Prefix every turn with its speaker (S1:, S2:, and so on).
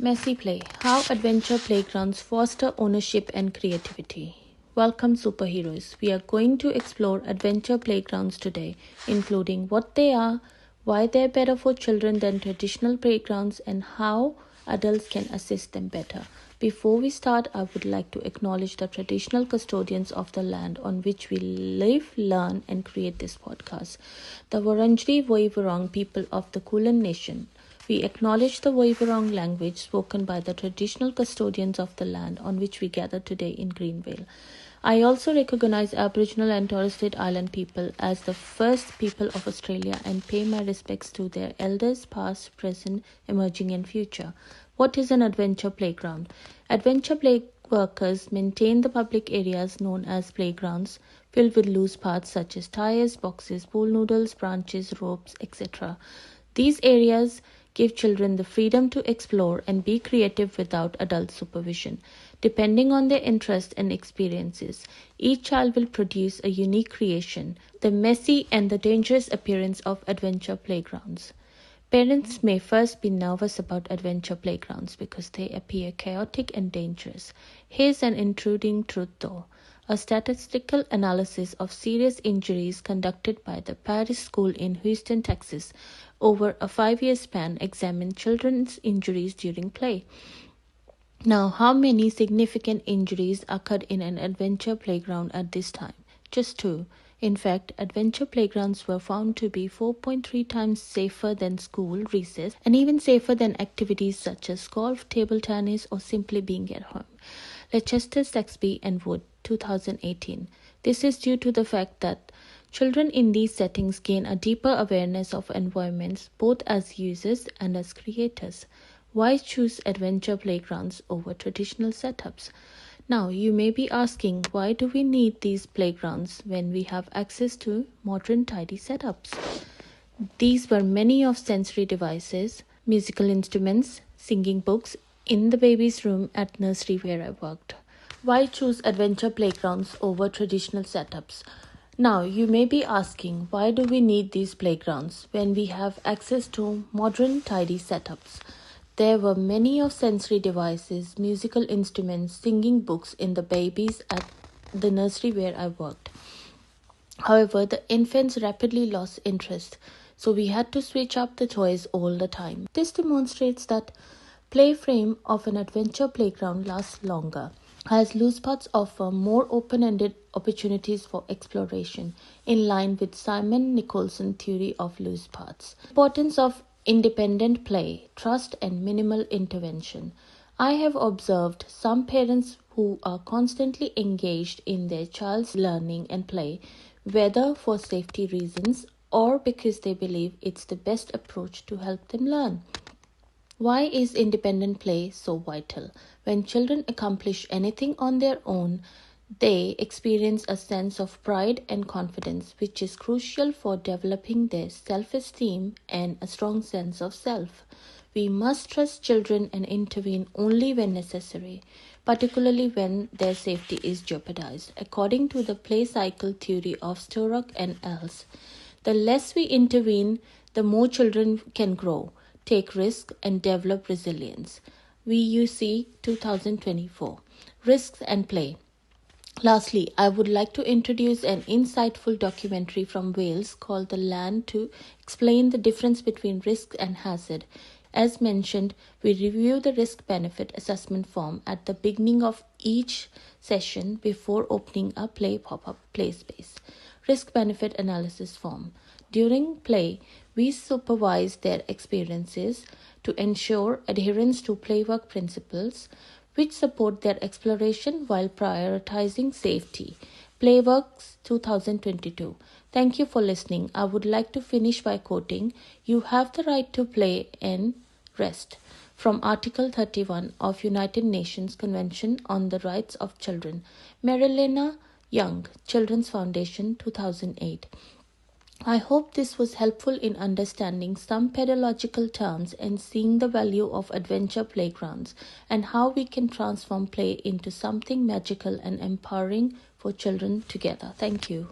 S1: Messy Play: How Adventure Playgrounds Foster Ownership and Creativity. Welcome, superheroes. We are going to explore adventure playgrounds today, including what they are, why they're better for children than traditional playgrounds, and how adults can assist them better. Before we start, I would like to acknowledge the traditional custodians of the land on which we live, learn, and create this podcast, the Wurundjeri Woiwurrung people of the Kulin Nation. We acknowledge the Woiwurrung language spoken by the traditional custodians of the land on which we gather today in Greenvale. I also recognize Aboriginal and Torres Strait Island people as the first people of Australia and pay my respects to their elders past, present, emerging and future. What is an adventure playground? Adventure play workers maintain the public areas known as playgrounds filled with loose parts such as tires, boxes, pool noodles, branches, ropes, etc. These areas give children the freedom to explore and be creative without adult supervision. Depending on their interests and experiences, each child will produce a unique creation, the messy and the dangerous appearance of adventure playgrounds. Parents may first be nervous about adventure playgrounds because they appear chaotic and dangerous. Here's an intruding truth though. A statistical analysis of serious injuries conducted by the Paris School in Houston, Texas, over a 5-year span examined children's injuries during play. Now, how many significant injuries occurred in an adventure playground at this time? Just 2. In fact, adventure playgrounds were found to be 4.3 times safer than school recess and even safer than activities such as golf, table tennis, or simply being at home. Leicester, Saxby, and Wood, 2018. This is due to the fact that children in these settings gain a deeper awareness of environments both as users and as creators. Why choose adventure playgrounds over traditional setups? Now, you may be asking, why do we need these playgrounds when we have access to modern tidy setups? These were many of sensory devices, musical instruments, singing books in the baby's room at nursery where I worked. Why choose adventure playgrounds over traditional setups? Now, you may be asking, why do we need these playgrounds when we have access to modern tidy setups? There were many of sensory devices, musical instruments, singing books in the babies at the nursery where I worked. However, the infants rapidly lost interest, so we had to switch up the toys all the time. This demonstrates that play frame of an adventure playground lasts longer, as loose parts offer more open-ended opportunities for exploration, in line with Simon Nicholson theory of loose parts. Importance of independent play, trust and minimal intervention. I have observed some parents who are constantly engaged in their child's learning and play, whether for safety reasons or because they believe it's the best approach to help them learn. Why is independent play so vital? When children accomplish anything on their own, they experience a sense of pride and confidence, which is crucial for developing their self-esteem and a strong sense of self. We must trust children and intervene only when necessary, particularly when their safety is jeopardized. According to the play cycle theory of Sturrock and Els, the less we intervene, the more children can grow, take risks, and develop resilience. VUC 2024. Risks and Play. Lastly, I would like to introduce an insightful documentary from Wales called The Land to explain the difference between risk and hazard. As mentioned, we review the risk-benefit assessment form at the beginning of each session before opening a play pop-up play space. Risk-benefit analysis form. During play, we supervise their experiences to ensure adherence to playwork principles, which support their exploration while prioritizing safety. Playworks 2022. Thank you for listening. I would like to finish by quoting, "You have the right to play and rest," from Article 31 of United Nations Convention on the Rights of Children. Marilena Young, Children's Foundation, 2008. I hope this was helpful in understanding some pedagogical terms and seeing the value of adventure playgrounds and how we can transform play into something magical and empowering for children together. Thank you.